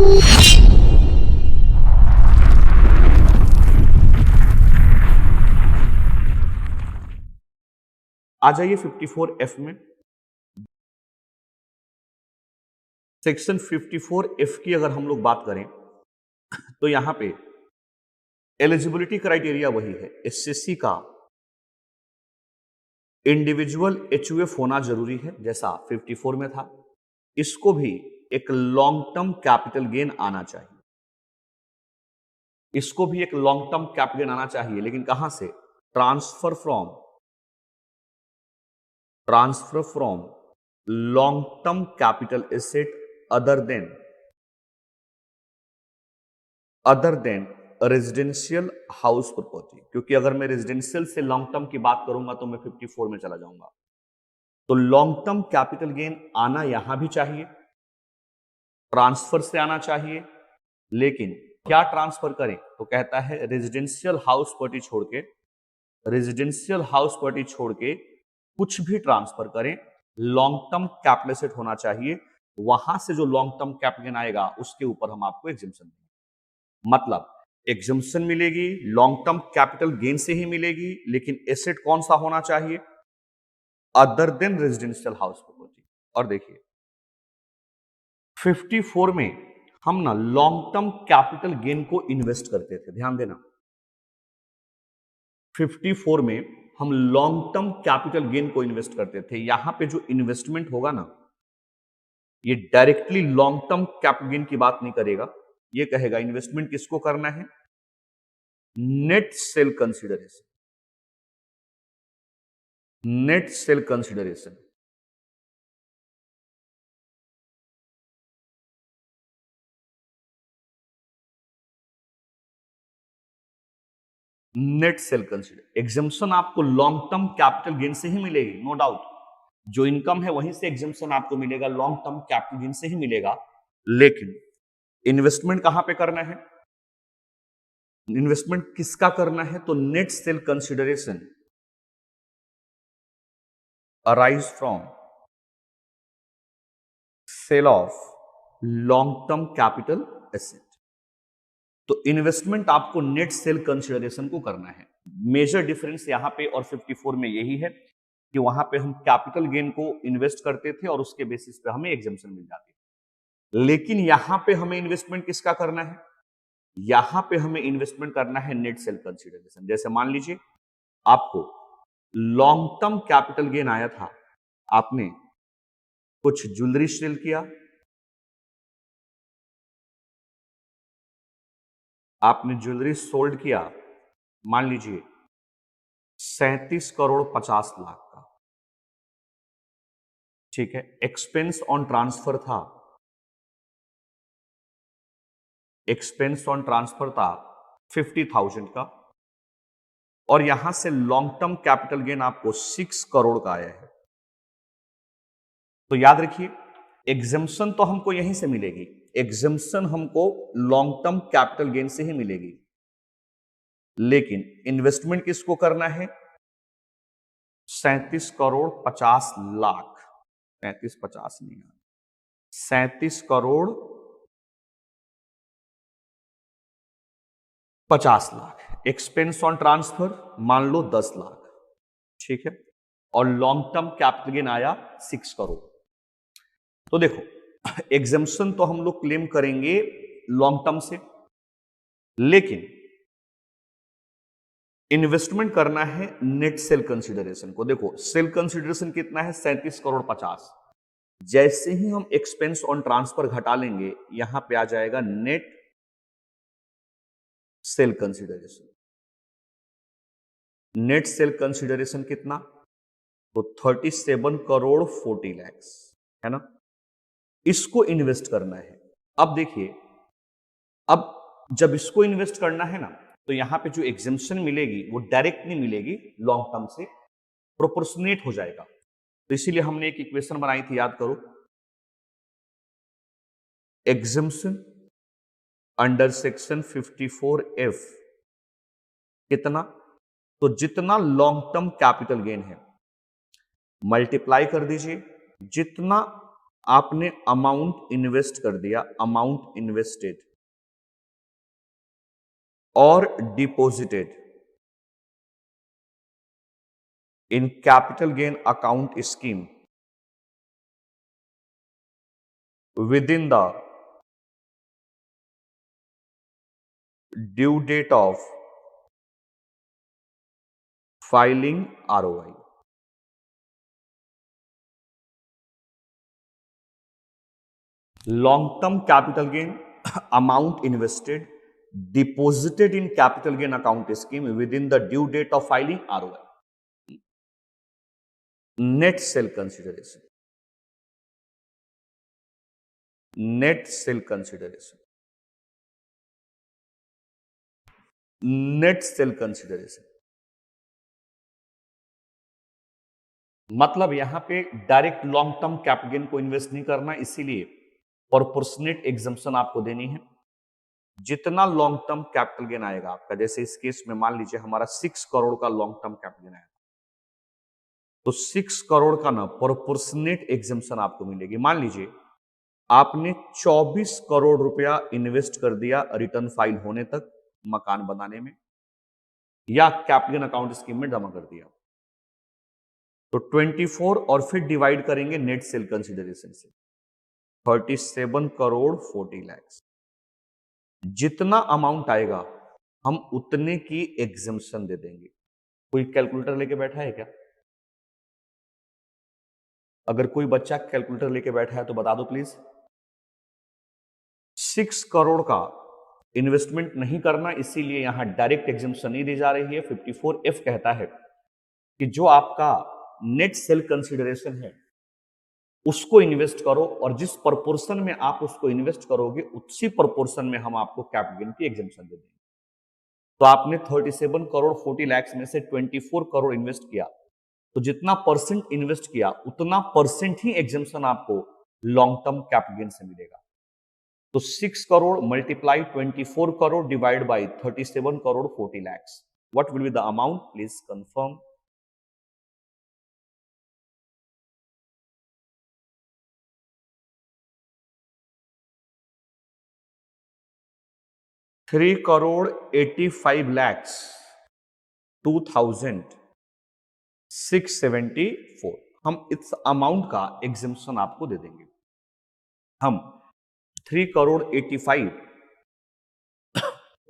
आ जाइए 54F में। Section 54F की अगर हम लोग बात करें तो यहां पे एलिजिबिलिटी क्राइटेरिया वही है, एसएससी का इंडिविजुअल एचयूएफ होना जरूरी है जैसा 54 में था। इसको भी एक लॉन्ग टर्म कैपिटल गेन आना चाहिए, इसको भी एक लॉन्ग टर्म कैपिटल गेन आना चाहिए, लेकिन कहां से? Transfer from long term capital asset other than residential house property. क्योंकि अगर मैं रेजिडेंशियल से लॉन्ग टर्म की बात करूंगा तो मैं 54 में चला जाऊंगा। तो लॉन्ग टर्म कैपिटल गेन आना यहां भी चाहिए, ट्रांसफर से आना चाहिए, लेकिन क्या ट्रांसफर करें? तो कहता है रेजिडेंशियल हाउस प्रॉपर्टी छोड़ के कुछ भी ट्रांसफर करें, लॉन्ग टर्म कैपिटल एसेट होना चाहिए। वहां से जो लॉन्ग टर्म कैपिटल गेन आएगा उसके ऊपर हम आपको एग्जम्पशन देंगे। मतलब एग्जम्पशन मिलेगी लॉन्ग टर्म कैपिटल गेन से ही मिलेगी, लेकिन एसेट कौन सा होना चाहिए? Other than residential house property. और देखिए 54 में हम ना लॉन्ग टर्म कैपिटल गेन को इन्वेस्ट करते थे, ध्यान देना। 54 में हम लॉन्ग टर्म कैपिटल गेन को इन्वेस्ट करते थे। यहां पे जो इन्वेस्टमेंट होगा ना, ये directly long term capital gain की बात नहीं करेगा, ये कहेगा इन्वेस्टमेंट किसको करना है? Net sale consideration. Net sale consideration net cell consider exemption आपको लॉन्ग टर्म कैपिटल गेन से ही मिलेगी, नो डाउट। जो इनकम है वहीं से एग्जम्पशन आपको मिलेगा, लॉन्ग टर्म कैपिटल गेन से ही मिलेगा। लेकिन इन्वेस्टमेंट कहां पे करना है? इन्वेस्टमेंट किसका करना है? तो net sale consideration arise from sale of long term capital asset. तो इन्वेस्टमेंट आपको नेट सेल कंसिडरेशन को करना है। मेजर डिफरेंस यहां पे और 54 में यही है कि वहां पे हम कैपिटल गेन को इन्वेस्ट करते थे और उसके बेसिस पे हमें एग्जम्पशन मिल जाती है। लेकिन यहां पे हमें इन्वेस्टमेंट किसका करना है? यहां पे हमें इन्वेस्टमेंट करना है नेट सेल कंसिडरेशन। जैसे मान लीजिए आपको लॉन्ग टर्म कैपिटल गेन आया था, आपने कुछ ज्वेलरी सेल किया, आपने ज्वेलरी सोल्ड किया, मान लीजिए 37 करोड़ 50 लाख का, ठीक है। एक्सपेंस ऑन ट्रांसफर था, एक्सपेंस ऑन ट्रांसफर था 50,000 का, और यहां से लॉन्ग टर्म कैपिटल गेन आपको 6 करोड़ का आया है। तो याद रखिए एग्जम्पशन तो हमको यहीं से मिलेगी, एग्जम्पशन हमको लॉन्ग टर्म कैपिटल गेन से ही मिलेगी, लेकिन इन्वेस्टमेंट किसको करना है? 37 करोड़ 50 लाख, 37 नहीं, 37 crore 50 lakh. Expense on transfer मान लो 10 लाख, ठीक है, और लॉन्ग टर्म कैपिटल गेन आया 6 करोड़। तो देखो एग्जम्पशन तो हम लोग क्लेम करेंगे लॉन्ग टर्म से, लेकिन इन्वेस्टमेंट करना है नेट सेल कंसिडरेशन को। देखो सेल कंसिडरेशन कितना है? 37 करोड़ 50। जैसे ही हम एक्सपेंस ऑन ट्रांसफर घटा लेंगे यहां पे आ जाएगा net sale consideration. Net sale consideration कितना? तो 37 करोड़ 40 लाख, है ना। इसको इन्वेस्ट करना है। अब देखिए, अब जब इसको इन्वेस्ट करना है ना, तो यहां पे जो एग्जम्पशन मिलेगी वो डायरेक्ट नहीं मिलेगी, लॉन्ग टर्म से प्रोपोर्शनेट हो जाएगा। तो इसीलिए हमने एक इक्वेशन बनाई थी, याद करो, एग्जम्पशन अंडर सेक्शन 54F कितना? तो जितना लॉन्ग टर्म कैपिटल गेन है मल्टीप्लाई कर दीजिए जितना आपने अमाउंट इन्वेस्ट कर दिया, अमाउंट इन्वेस्टेड और deposited in capital gain account scheme within the due date of filing ROI. Long term capital gain amount invested deposited in capital gain account scheme within the due date of filing ROI. Net sale consideration. Net sale consideration. Net sale consideration. मतलब यहां पे direct long term capital gain को invest नहीं करना, इसीलिए proportionate exemption आपको देनी है। जितना लॉन्ग टर्म कैपिटल गेन आएगा आपका, जैसे इस केस में मान लीजिए हमारा 6 करोड़ का लॉन्ग टर्म कैपिटल गेन आएगा, तो 6 करोड़ का ना प्रोपोर्शनेट एग्जम्पशन आपको मिलेगी। मान लीजिए आपने 24 करोड़ रुपया इन्वेस्ट कर दिया रिटर्न फाइल होने तक मकान बनाने में, या कैपिटल गेन अकाउंट स्कीम में जमा कर दिया, तो 24 और फिर डिवाइड करेंगे नेट सेल कंसिडरेशन से, 37 करोड़ 40 लाख। जितना अमाउंट आएगा हम उतने की एग्जम्पशन दे देंगे। कोई कैलकुलेटर लेके बैठा है क्या? अगर कोई बच्चा कैलकुलेटर लेके बैठा है तो बता दो प्लीज। 6 करोड़ का इन्वेस्टमेंट नहीं करना, इसीलिए यहां डायरेक्ट एग्जम्पशन नहीं दी जा रही है। 54F कहता है कि जो आपका नेट सेल कंसिडरेशन है उसको इन्वेस्ट करो, और जिस प्रपोर्शन में आप उसको इन्वेस्ट करोगे उसी प्रपोर्शन में हम आपको कैपिटल गेन की एग्जम्पशन दे देंगे। तो आपने 37 करोड़ 40 लाख में से 24 करोड़ इन्वेस्ट किया, तो जितना परसेंट इन्वेस्ट किया उतना परसेंट ही एग्जम्पशन आपको लॉन्ग टर्म कैपिटल गेन से मिलेगा। तो 6 crore multiply 24 crore divide by 37 crore 40 lakh, what will be the amount? Please confirm. Three crore 85 lakhs 2,674। हम इस अमाउंट का एग्जम्पशन आपको दे देंगे। हम 3 करोड़ 85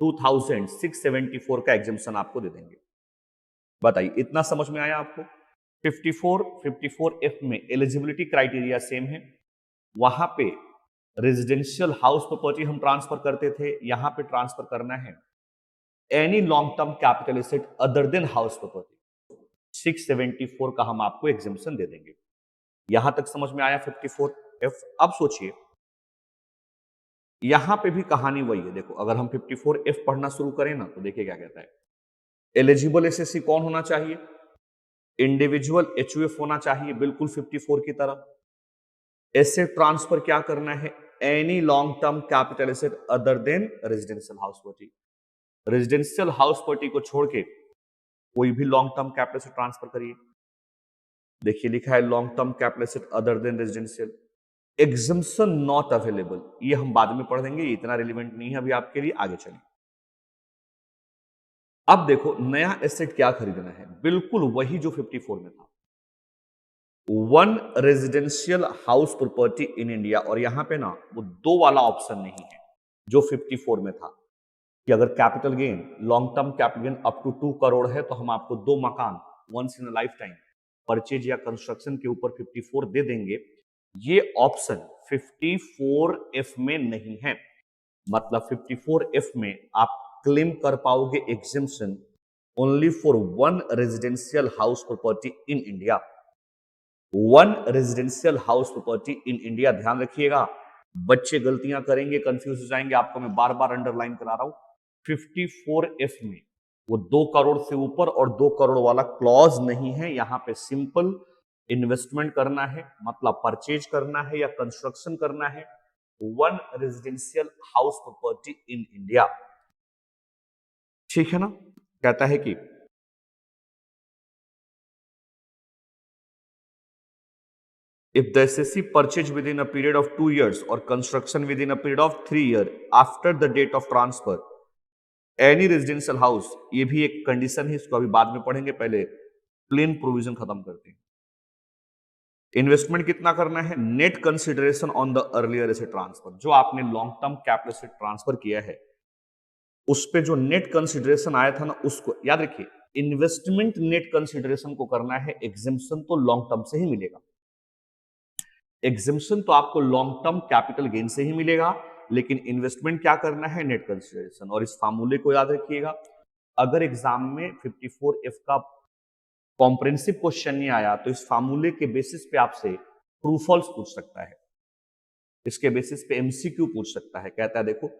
2,674 का एग्जम्पशन आपको दे देंगे। बताइए इतना समझ में आया आपको? 54F में एलिजिबिलिटी क्राइटेरिया सेम है। वहां पे रेजिडेंशियल हाउस प्रॉपर्टी हम ट्रांसफर करते थे, यहां पे ट्रांसफर करना है any long term capital asset other than house property. 674 का हम आपको एग्जम्पशन दे देंगे। यहां तक समझ में आया 54F? अब सोचिए यहां पे भी कहानी वही है। देखो अगर हम 54F पढ़ना शुरू करें ना, तो देखिए क्या कहता है। एलिजिबल एसएससी कौन होना चाहिए? इंडिविजुअल एचयूएफ होना चाहिए, बिल्कुल 54 की तरह। एसेट ट्रांसफर क्या करना है? Any long term capital asset other than residential house property. Residential house property को छोड़ के कोई भी long term capital asset transfer करिए। देखिए लिखा है long term capital asset other than residential. Exemption not available, ये हम बाद में पढ़ देंगे, ये इतना रिलेवेंट नहीं है अभी आपके लिए। आगे चलिए। अब देखो नया एसेट क्या खरीदना है, बिल्कुल वही जो 54 में था, one residential house property in India. और यहां पे ना वो दो वाला ऑप्शन नहीं है जो 54 में था, कि अगर capital gain long term capital gain up to 2 crore है तो हम आपको 2 मकान once in life time purchase या कंस्ट्रक्शन के ऊपर 54 दे देंगे। ये ऑप्शन 54F में नहीं है। मतलब 54F में आप क्लेम कर पाओगे exemption only for one residential house property in India. One residential house property in India. ध्यान रखिएगा, बच्चे गलतियां करेंगे, कंफ्यूज हो जाएंगे, आपको मैं बार बार अंडरलाइन करा रहा हूं। 54F में वो 2 करोड़ से ऊपर और 2 करोड़ वाला क्लॉज नहीं है। यहां पे सिंपल इन्वेस्टमेंट करना है, मतलब परचेज करना है या कंस्ट्रक्शन करना है, one residential house property in India. ठीक है ना? कहता है कि If the SSC purchase within a period of 2 years or construction within a period of 3 years after the date of transfer any residential house, ये भी एक कंडीशन है, इसको अभी बाद में पढ़ेंगे, पहले प्लेन प्रोविजन खत्म करते हैं। इन्वेस्टमेंट कितना करना है? Net consideration on the earlier asset transfer, जो आपने long term capital asset transfer किया है उस पे जो नेट कंसिडरेशन आया था ना, उसको याद रखिए। इन्वेस्टमेंट नेट कंसिडरेशन को करना है, एग्जेम्पशन तो लॉन्ग टर्म से ही मिलेगा। एग्जेम्पशन तो आपको लॉन्ग टर्म कैपिटल गेन से ही मिलेगा, लेकिन इन्वेस्टमेंट क्या करना है? Net consideration. और इस फार्मूले को याद रखिएगा, अगर एग्जाम में 54F का कॉम्प्रिहेंसिव क्वेश्चन नहीं आया तो इस फार्मूले के बेसिस पे आपसे ट्रू फॉल्स पूछ सकता है, इसके बेसिस पे एमसीक्यू पूछ सकता है। कहता है देखो,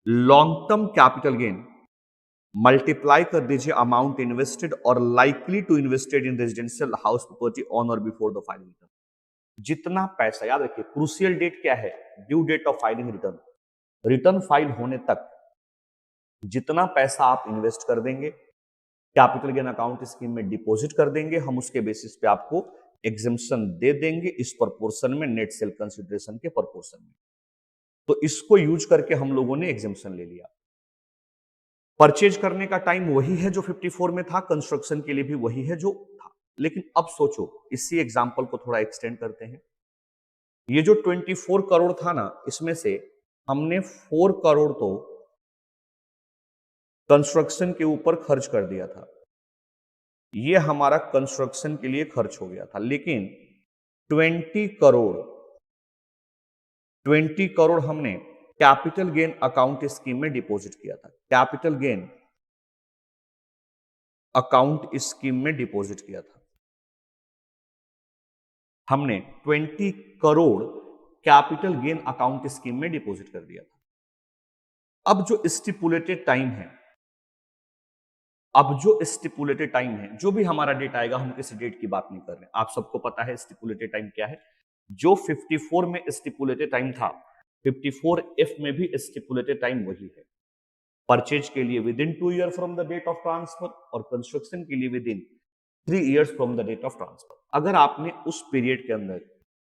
long term capital gain multiply कर दीजिए अमाउंट इन्वेस्टेड और likely to invested in residential house property on और बिफोर द फाइलिंग रिटर्न। जितना पैसा, याद रखिए क्रूशियल डेट क्या है? Due date of filing return. Return file होने तक जितना पैसा आप इन्वेस्ट कर देंगे, कैपिटल गेन अकाउंट स्कीम में डिपॉजिट कर देंगे, हम उसके बेसिस पे आपको एग्जेम्पशन दे देंगे इस प्रपोर्शन में, नेट सेल कंसिडरेशन के प्रपोर्शन में। तो इसको यूज करके हम लोगों ने एग्जेम्पशन ले लिया। परचेज करने का टाइम वही है जो 54 में था, कंस्ट्रक्शन के लिए भी वही है जो था। लेकिन अब सोचो, इसी एग्जांपल को थोड़ा एक्सटेंड करते हैं। ये जो 24 करोड़ था ना, इसमें से हमने 4 करोड़ तो कंस्ट्रक्शन के ऊपर खर्च कर दिया था। ये हमारा कंस्ट्रक्शन के लिए खर्च हो गया था। लेकिन 20 करोड़ 20 करोड़ हमने कैपिटल गेन अकाउंट स्कीम में डिपॉजिट किया था। कैपिटल गेन अकाउंट स्कीम में डिपॉजिट किया था हमने 20 crore capital gain account scheme में डिपॉजिट कर दिया था। अब जो स्टिपुलेटेड टाइम है, जो भी हमारा डेट आएगा, हम किसी डेट की बात नहीं कर रहे हैं, आप सबको पता है स्टिपुलेटेड टाइम क्या है। जो 54 में स्टिपुलेटेड टाइम था, 54F में भी स्टिपुलेटेड टाइम वही है। परचेज के लिए within 2 year from the date of transfer और कंस्ट्रक्शन के लिए within 3 years from the date of transfer. अगर आपने उस पीरियड के अंदर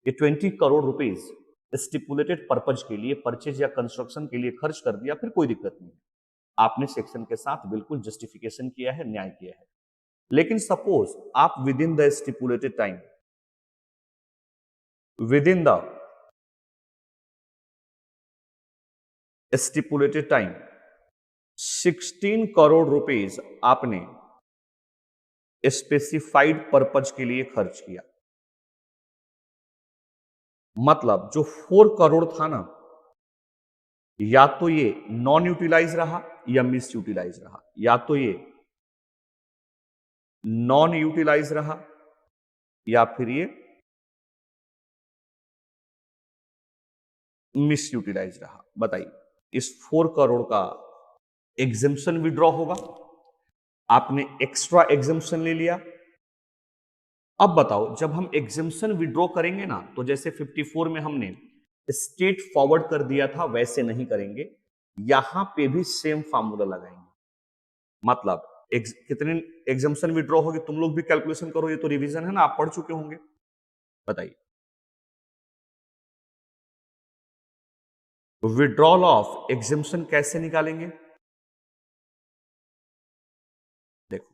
ये 20 करोड़ रुपीस स्टिपुलेटेड पर्पज के लिए, परचेज या कंस्ट्रक्शन के लिए खर्च कर दिया, फिर कोई दिक्कत नहीं है, आपने सेक्शन के साथ बिल्कुल जस्टिफिकेशन किया है, न्याय किया है। लेकिन सपोज आप with in the stipulated time, with in the stipulated time 16 crore rupees आपने स्पेसिफाइड पर्पज के लिए खर्च किया। मतलब जो 4 करोड़ था ना, या तो ये नॉन यूटिलाइज रहा या मिस यूटिलाइज रहा, या तो ये नॉन यूटिलाइज रहा या फिर ये मिस यूटिलाइज रहा। बताइए, इस 4 करोड़ का एग्जेम्पशन विड्रॉ होगा, आपने एक्स्ट्रा एग्जेम्पशन ले लिया। अब बताओ, जब हम एग्जेम्पशन विड्रॉ करेंगे ना, तो जैसे 54 में हमने स्ट्रेट फॉरवर्ड कर दिया था, वैसे नहीं करेंगे, यहां पे भी सेम फार्मूला लगाएंगे। मतलब कितने एग्जाम्पशन विड्रॉ होगी, तुम लोग भी कैलकुलेशन करो, ये तो रिवीजन है ना, आप पढ़ चुके होंगे। बताइए, विड्रॉल ऑफ एग्जाम्पशन कैसे निकालेंगे? देखो,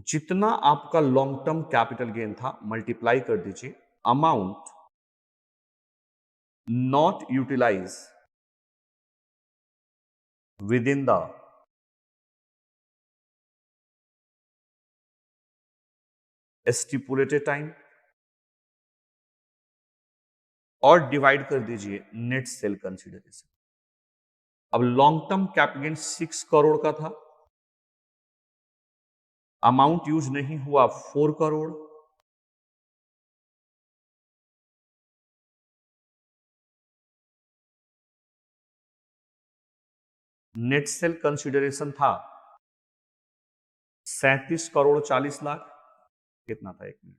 जितना आपका लॉन्ग टर्म कैपिटल गेन था, मल्टीप्लाई कर दीजिए amount not utilize within the stipulated time और डिवाइड कर दीजिए नेट सेल कंसिडरेशन। अब long term capital gain 6 crore का था, अमाउंट यूज नहीं हुआ 4 करोड़, नेट सेल कंसिडरेशन था 37 करोड़ 40 लाख। कितना था, एक मिनट,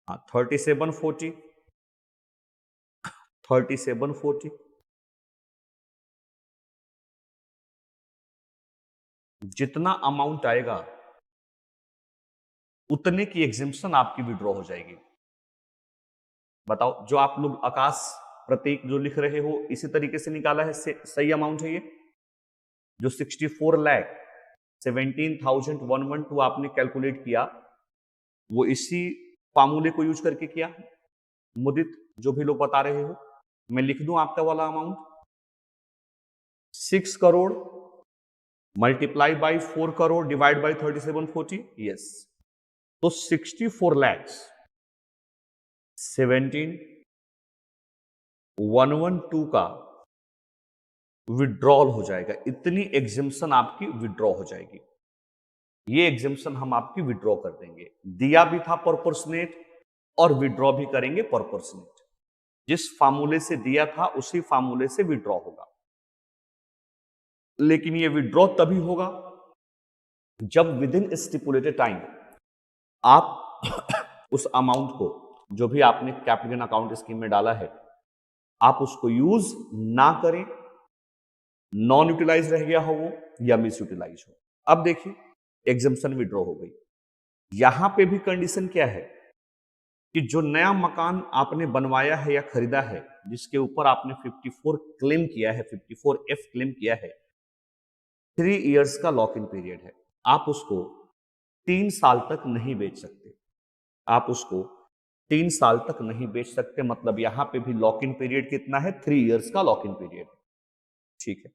हाँ 3740, 3740। जितना अमाउंट आएगा उतने की एग्जेम्पशन आपकी विड्रॉ हो जाएगी। बताओ, जो आप लोग आकाश प्रतीक जो लिख रहे हो इसी तरीके से निकाला है, सही अमाउंट है ये। जो 64,17,112 आपने कैलकुलेट किया, वो इसी फार्मूले को यूज करके किया। मुदित, जो भी लोग बता रहे हो, मैं लिख दूं आपका वाला amount, 6 crore multiply by 4 crore divide by 3740। Yes, तो 64 लैक्स 17,112 का विड्रॉल हो जाएगा। इतनी एग्जेम्पशन आपकी विड्रॉ हो जाएगी। ये एग्जेम्पशन हम आपकी विड्रॉ कर देंगे। दिया भी था प्रोपोर्शनेट और विड्रॉ भी करेंगे प्रोपोर्शनेट। जिस फार्मूले से दिया था उसी फार्मूले से विड्रॉ होगा। लेकिन ये विड्रॉ तभी होगा जब विद इन स्टिपुलेटेड टाइम आप उस अमाउंट को, जो भी आपने कैपिटल गेन अकाउंट स्कीम में डाला है, आप उसको यूज ना करें, नॉन यूटिलाइज रह गया हो वो, या मिस यूटिलाइज हो। अब देखिए, एग्जेम्पशन विड्रॉ हो गई। यहां पे भी कंडीशन क्या है कि जो नया मकान आपने बनवाया है या खरीदा है, जिसके ऊपर आपने 54 क्लेम किया है, 54F क्लेम किया है, 3 इयर्स का लॉक इन पीरियड है। आप उसको 3 साल तक नहीं बेच सकते। आप उसको 3 साल तक नहीं बेच सकते, मतलब यहां पे भी लॉक इन पीरियड कितना है? 3 इयर्स का लॉक इन पीरियड। ठीक है,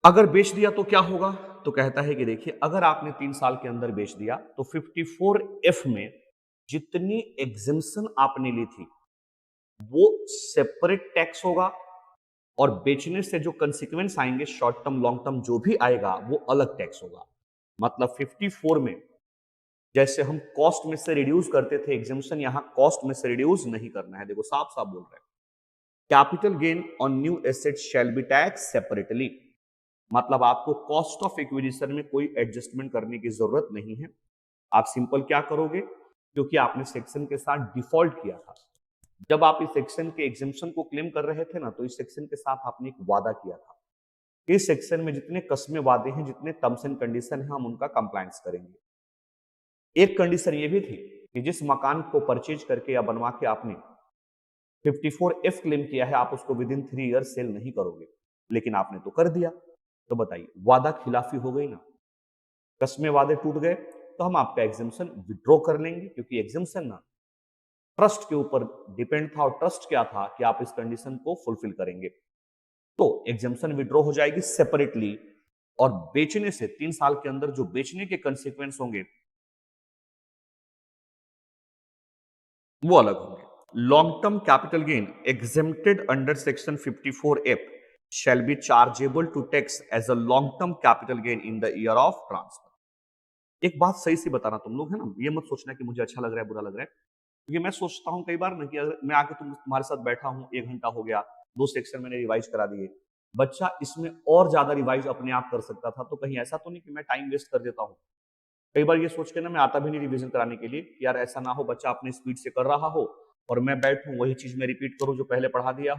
अगर बेच दिया तो क्या होगा? तो कहता है कि देखिए, अगर आपने 3 साल के अंदर बेच दिया तो 54F में जितनी एग्जेम्पशन आपने ली थी वो सेपरेट टैक्स होगा, और बेचने से जो कंसिक्वेंस आएंगे, शॉर्ट टर्म लॉन्ग टर्म जो भी आएगा, वो अलग टैक्स होगा। मतलब 54 में जैसे हम कॉस्ट में से रिड्यूस करते थे एग्जेम्पशन, यहां कॉस्ट में से रिड्यूस नहीं करना है। देखो, साफ साफ बोल रहे हैं, capital gain on new asset shall be tax separately. मतलब आपको कॉस्ट ऑफ एक्विजिशन में कोई एडजस्टमेंट करने की जरूरत नहीं है। आप सिंपल क्या करोगे, क्योंकि आपने सेक्शन के साथ डिफॉल्ट किया था, जब आप इस सेक्शन के एग्जेम्पशन को क्लेम कर रहे थे ना, तो इस सेक्शन के साथ आपने एक वादा किया था। इस सेक्शन में जितने कस्में वादे हैं, जितने टर्म्स एंड कंडीशन हैं, हम उनका कंप्लायंस करेंगे। एक कंडीशन ये भी थी कि जिस मकान को परचेज करके या बनवा के आपने 54F क्लेम किया है, आप उसको विद इन 3 ईयर सेल नहीं करोगे, लेकिन आपने तो कर दिया। तो बताइए, वादा खिलाफी हो गई ना, कस्में वादे टूट गए, तो हम आपका एग्जेम्पशन विड्रॉ कर लेंगे, क्योंकि एग्जेम्पशन ना ट्रस्ट के ऊपर डिपेंड था, और ट्रस्ट क्या था कि आप इस कंडीशन को फुलफिल करेंगे। तो एग्जेम्पशन विड्रॉ हो जाएगी सेपरेटली, और बेचने से 3 साल के अंदर जो बेचने के कंसिक्वेंस होंगे वो अलग होंगे। Long term capital gain exempted under section 54F shall be chargeable to tax as a long term capital gain in the year of transfer। एक बात सही से बताना तुम लोग, है ना, ये मत सोचना कि मुझे अच्छा लग रहा है बुरा लग रहा है, क्योंकि मैं सोचता हूं कई बार ना कि अगर मैं आके तुम्हारे साथ बैठा हूं, 1 घंटा हो गया, 2 सेक्शन मैंने रिवाइज करा दिए, बच्चा इसमें और ज्यादा रिवाइज अपने आप कर सकता था, तो कहीं ऐसा तो नहीं कि मैं टाइम वेस्ट कर देता हूं। कई बार ये सोच के ना मैं आता भी नहीं रिवीजन कराने के लिए, यार ऐसा ना हो बच्चा अपनी स्पीड से कर रहा हो और मैं बैठूं वही चीज मैं रिपीट करूं जो पहले पढ़ा दिया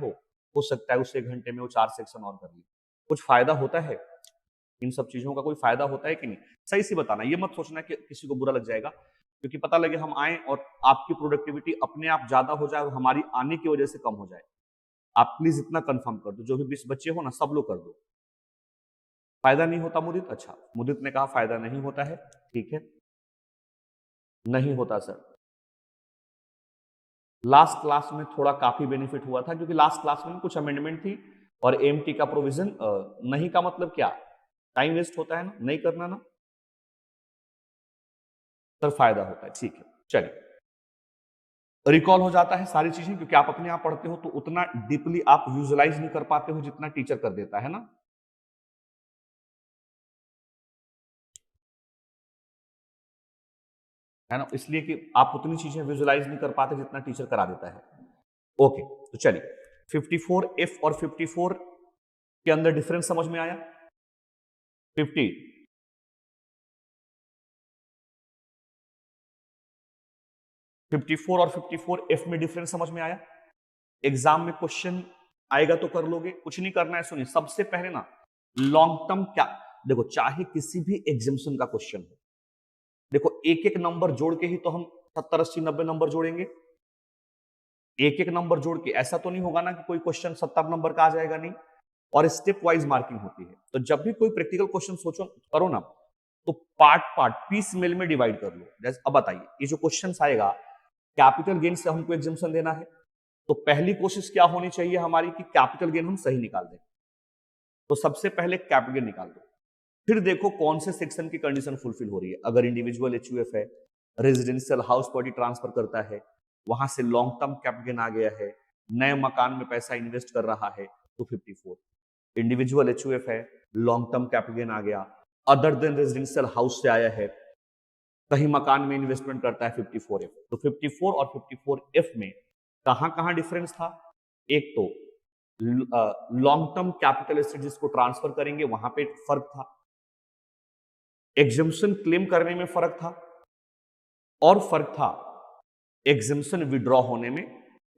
हो सकता है उस 1 घंटे में वो 4 सेक्शन और कर ले। कुछ फायदा होता है इन सब चीजों का? कोई फायदा होता है कि नहीं? सही से बताना, ये मत सोचना कि किसी को बुरा लग जाएगा, क्योंकि पता लगे हम आए और आपकी प्रोडक्टिविटी अपने आप ज्यादा हो जाए और हमारी आने की वजह से कम हो जाए। आप प्लीज इतना कंफर्म कर दो, जो भी 20 बच्चे हो ना, सब लोग कर दो। फायदा नहीं होता मुदित? अच्छा, मुदित ने कहा फायदा नहीं होता है, ठीक है, नहीं होता सर। लास्ट क्लास में थोड़ा काफी बेनिफिट हुआ था, क्योंकि लास्ट क्लास में कुछ अमेंडमेंट थी और एमटी का प्रोविजन नहीं का मतलब क्या? टाइम वेस्ट होता है ना, नहीं करना ना सर, फायदा होता है, ठीक है। चलिए, रिकॉल हो जाता है सारी चीजें, क्योंकि आप अपने आप पढ़ते हो तो उतना डीपली आप विजुअलाइज नहीं कर पाते हो जितना टीचर कर देता है ना। है ना, इसलिए कि आप उतनी चीजें विजुअलाइज नहीं कर पाते जितना टीचर करा देता है। ओके, तो चलिए, 54F और 54 के अंदर डिफरेंस समझ में आया? 50 54 और 54F में डिफरेंस समझ में आया? एग्जाम में क्वेश्चन आएगा तो कर लोगे, कुछ नहीं करना है। सुनिए, सबसे पहले ना लॉन्ग टर्म क्या, देखो, चाहे किसी भी एग्जामिनेशन का क्वेश्चन हो, देखो एक एक नंबर जोड़ के ही तो हम 70 80 90 नंबर जोड़ेंगे। एक एक नंबर जोड़ के ऐसा तो नहीं होगा ना कि कोई क्वेश्चन 70 नंबर का आ जाएगा, नहीं। और स्टेप वाइज मार्किंग होती है। तो जब भी कोई प्रैक्टिकल क्वेश्चन सोचो करो ना, तो पार्ट पार्ट पीस मेल में डिवाइड कर लो। जैसे अब बताइए, ये जो क्वेश्चन आएगा, कैपिटल गेन से हमको एग्जाम्पशन देना है, तो पहली कोशिश क्या होनी चाहिए हमारी कि कैपिटल गेन हम सही निकाल दें। तो सबसे पहले कैपिटल गेन निकाल दो, फिर देखो कौन से सेक्शन की कंडीशन फुलफिल हो रही है। अगर इंडिविजुअल एचयूएफ है, रेजिडेंशियल हाउस प्रॉपर्टी ट्रांसफर करता है, वहां से लॉन्ग टर्म कैपिटल गेन आ गया है, नए मकान में पैसा इन्वेस्ट कर रहा है, तो 54। इंडिविजुअल एचयूएफ है, लॉन्ग टर्म कैपिटल गेन आ गया, अदर देन रेजिडेंशियल हाउस से आया है, कहीं मकान में इन्वेस्टमेंट करता है, 54F। तो 54 और 54F में कहां कहां डिफरेंस था? एक तो लॉन्ग टर्म कैपिटल एसेट जिसको ट्रांसफर करेंगे वहां पे फर्क था, एग्जम्पशन क्लेम करने में फर्क था, और फर्क था एग्जम्पशन विड्रॉ होने में।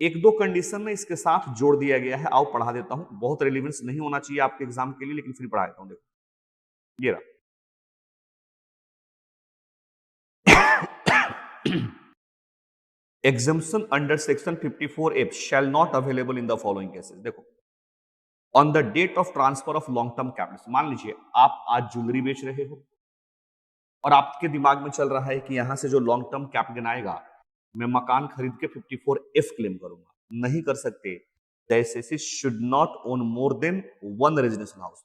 एक दो कंडीशन में इसके साथ जोड़ दिया गया है, आओ पढ़ा देता हूं। बहुत रिलेवेंस नहीं होना चाहिए आपके एग्जाम के लिए, लेकिन फिर पढ़ा देता हूं। देखो ये रहा। exemption under section 54F shall not available in the following cases। देखो, on the date of transfer of long term capital, मान लीजिए आप आज ज्वेलरी बेच रहे हो और आपके दिमाग में चल रहा है कि यहां से जो लॉन्ग टर्म कैपिटल आएगा, मैं मकान खरीद के 54F क्लेम करूंगा। नहीं कर सकते। The should not own more than one residential house.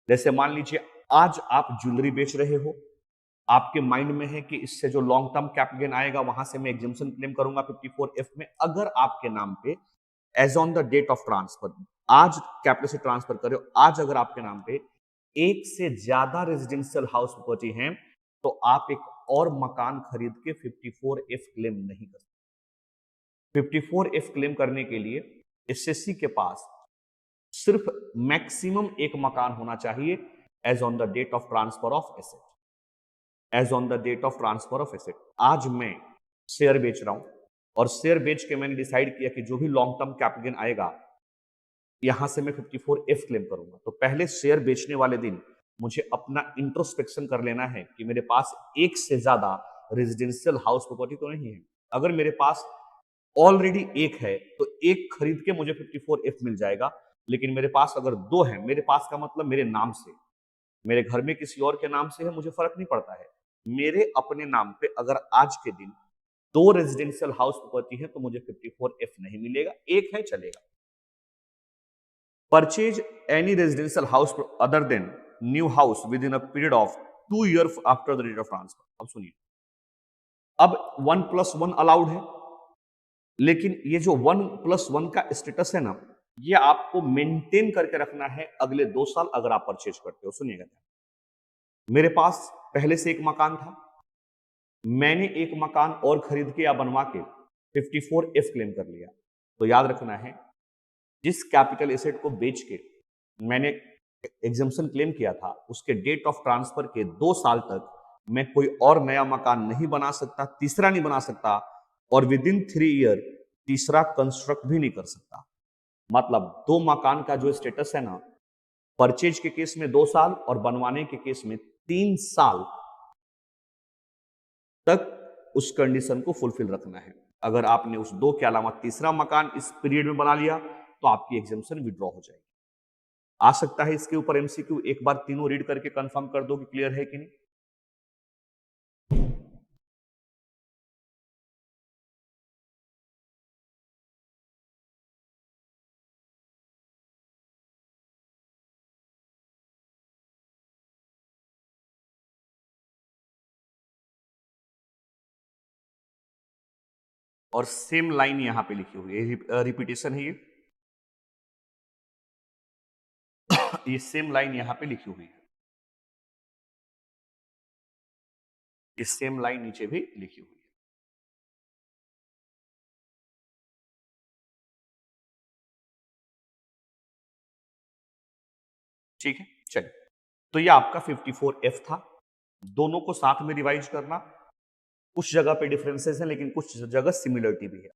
जैसे मान लीजिए आज आप ज्वेलरी बेच रहे हो, आपके माइंड में है कि इससे जो लॉन्ग टर्म कैपिटल गेन आएगा वहां से मैं एग्जम्पशन क्लेम करूंगा 54F में। अगर आपके नाम पे as on the date of transfer, आज कैपिटल से ट्रांसफर कर रहे हो, आज अगर आपके नाम पे एक से ज्यादा रेजिडेंशियल हाउस प्रॉपर्टी है, तो आप एक और मकान खरीद के 54F क्लेम नहीं कर सकते। 54F क्लेम करने के लिए एसएससी के पास सिर्फ मैक्सिमम एक मकान होना चाहिए as on the date of transfer of asset. As on the date of transfer of asset, आज मैं शेयर बेच रहा हूं और शेयर बेच के मैंने डिसाइड किया कि जो भी लॉन्ग टर्म कैपिटल गेन आएगा यहां से मैं 54F क्लेम करूंगा। तो पहले शेयर बेचने वाले दिन मुझे अपना इंट्रोस्पेक्शन कर लेना है कि मेरे पास एक से ज्यादा रेजिडेंशियल हाउस प्रॉपर्टी तो नहीं है। अगर मेरे पास ऑलरेडी एक है तो एक खरीद के मुझे 54F मिल जाएगा, लेकिन मेरे पास अगर दो है, मेरे पास का मतलब मेरे नाम से, मेरे घर में किसी और के नाम से है, मुझे फर्क नहीं पड़ता है। मेरे अपने नाम पे अगर आज के दिन दो रेजिडेंशियल हाउस प्रॉपर्टी है तो मुझे 54F नहीं मिलेगा, एक है चलेगा। Purchase any residential house other than new house within a period of 2 year after the date of transfer. अब सुनिए, अब 1+1 अलाउड है, लेकिन ये जो 1+1 का स्टेटस है ना, ये आपको मेंटेन करके रखना है अगले 2 साल अगर आप परचेज करते हो। सुनिएगा, मेरे पास पहले से एक मकान था, मैंने एक मकान और खरीद के या बनवा के 54F क्लेम कर लिया, तो याद रखना है जिस कैपिटल एसेट को बेच के मैंने एग्जम्पशन क्लेम किया था, उसके डेट ऑफ ट्रांसफर के 2 साल तक मैं कोई और नया मकान नहीं बना सकता, तीसरा नहीं बना सकता, और विद इन 3 ईयर तीसरा कंस्ट्रक्ट भी नहीं कर सकता। मतलब दो मकान का जो स्टेटस है ना, परचेज के केस में 2 साल और बनवाने के केस में 3 साल तक उस कंडीशन को फुलफिल रखना है। अगर आपने उस दो के अलावा तीसरा मकान इस पीरियड में बना लिया तो आपकी एग्जाम्पशन विड्रॉ हो जाएगी। आ सकता है इसके ऊपर एमसीक्यू, एक बार तीनों रीड करके कंफर्म कर दो कि क्लियर है कि नहीं। और सेम लाइन यहां पे लिखी हुई है, रिपीटेशन है ये सेम लाइन यहां पे लिखी हुई है, ये सेम लाइन नीचे भी लिखी हुई है। ठीक है, चलिए। तो ये आपका 54F था। दोनों को साथ में रिवाइज करना, कुछ जगह पे डिफरेंसेस हैं लेकिन कुछ जगह सिमिलरिटी भी है।